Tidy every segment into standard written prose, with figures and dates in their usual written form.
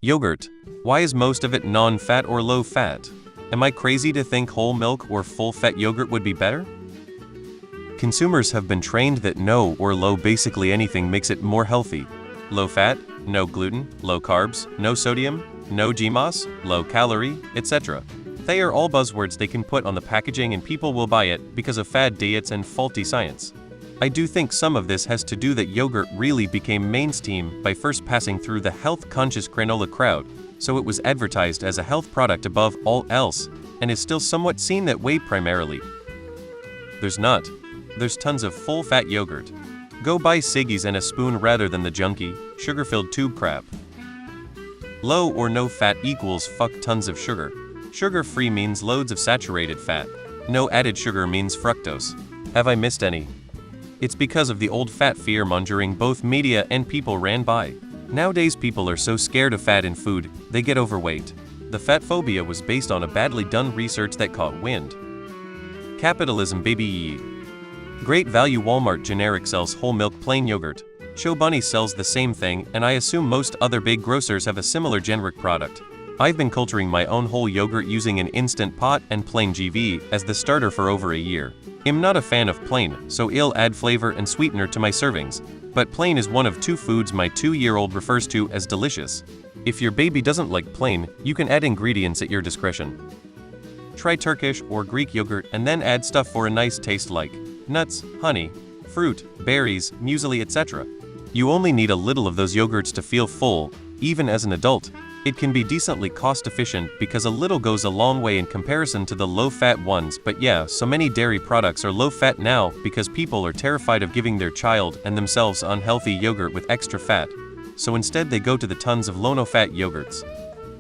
Yogurt. Why is most of it non-fat or low-fat? Am I crazy to think whole milk or full-fat yogurt would be better? Consumers have been trained that no or low basically anything makes it more healthy. Low fat, no gluten, low carbs, no sodium, no GMOS, low calorie, etc. They are all buzzwords they can put on the packaging and people will buy it because of fad diets and faulty science. I do think some of this has to do that yogurt really became mainstream by first passing through the health-conscious granola crowd, so it was advertised as a health product above all else, and is still somewhat seen that way primarily. There's tons of full-fat yogurt. Go buy Siggi's and a spoon rather than the junky, sugar-filled tube crap. Low or no fat equals fuck tons of sugar. Sugar-free means loads of saturated fat. No added sugar means fructose. Have I missed any? It's because of the old fat fear-mongering both media and people ran by. Nowadays people are so scared of fat in food, they get overweight. The fat phobia was based on a badly done research that caught wind. Capitalism baby. Great Value Walmart generic sells whole milk plain yogurt. Chobani sells the same thing, and I assume most other big grocers have a similar generic product. I've been culturing my own whole yogurt using an Instant Pot and plain GV as the starter for over a year. I'm not a fan of plain, so I'll add flavor and sweetener to my servings. But plain is one of two foods my 2-year-old refers to as delicious. If your baby doesn't like plain, you can add ingredients at your discretion. Try Turkish or Greek yogurt and then add stuff for a nice taste like nuts, honey, fruit, berries, muesli, etc. You only need a little of those yogurts to feel full, even as an adult. It can be decently cost-efficient because a little goes a long way in comparison to the low-fat ones, but yeah, so many dairy products are low-fat now because people are terrified of giving their child and themselves unhealthy yogurt with extra fat. So instead they go to the tons of low-no-fat yogurts.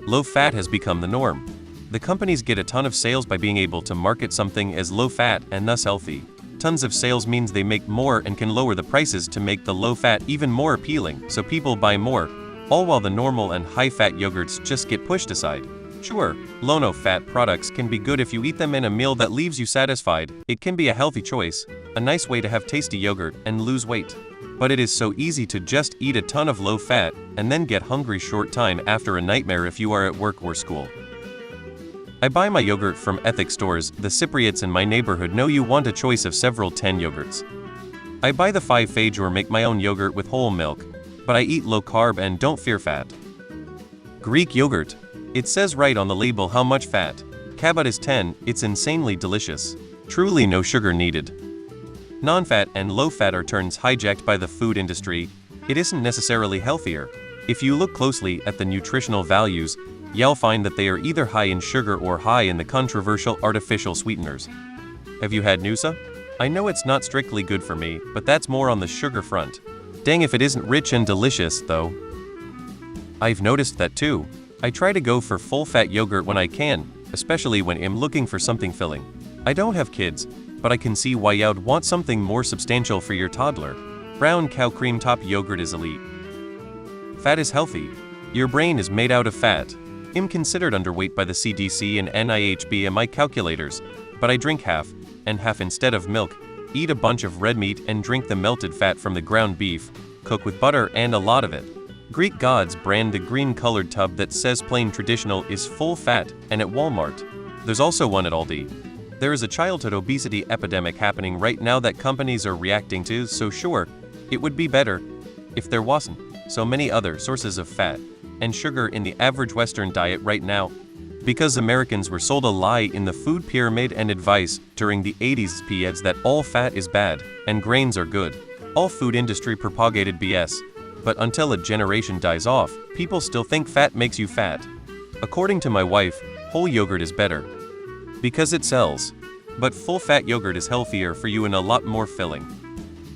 Low-fat has become the norm. The companies get a ton of sales by being able to market something as low-fat and thus healthy. Tons of sales means they make more and can lower the prices to make the low-fat even more appealing, so people buy more, all while the normal and high-fat yogurts just get pushed aside. Sure, low-no-fat products can be good if you eat them in a meal that leaves you satisfied. It can be a healthy choice, a nice way to have tasty yogurt and lose weight. But it is so easy to just eat a ton of low-fat and then get hungry short time after a nightmare if you are at work or school. I buy my yogurt from Ethic stores. The Cypriots in my neighborhood know you want a choice of several 10 yogurts. I buy the 5 phage or make my own yogurt with whole milk, but I eat low carb and don't fear fat. Greek yogurt. It says right on the label how much fat. Cabot is 10, it's insanely delicious. Truly no sugar needed. Non-fat and low-fat are terms hijacked by the food industry. It isn't necessarily healthier. If you look closely at the nutritional values, you'll find that they are either high in sugar or high in the controversial artificial sweeteners. Have you had Noosa? I know it's not strictly good for me, but that's more on the sugar front. Dang if it isn't rich and delicious, though. I've noticed that too. I try to go for full-fat yogurt when I can, especially when I'm looking for something filling. I don't have kids, but I can see why you'd want something more substantial for your toddler. Brown cow cream top yogurt is elite. Fat is healthy. Your brain is made out of fat. I'm considered underweight by the CDC and NIH BMI calculators, but I drink half, and half instead of milk, eat a bunch of red meat and drink the melted fat from the ground beef, cook with butter and a lot of it. Greek Gods brand the green-colored tub that says plain traditional is full fat, and at Walmart. There's also one at Aldi. There is a childhood obesity epidemic happening right now that companies are reacting to, so sure, it would be better if there wasn't so many other sources of fat and sugar in the average Western diet right now. Because Americans were sold a lie in the food pyramid and advice during the 80s PEDs that all fat is bad and grains are good. All food industry propagated BS. But until a generation dies off, people still think fat makes you fat. According to my wife, whole yogurt is better because it sells. But full-fat yogurt is healthier for you and a lot more filling.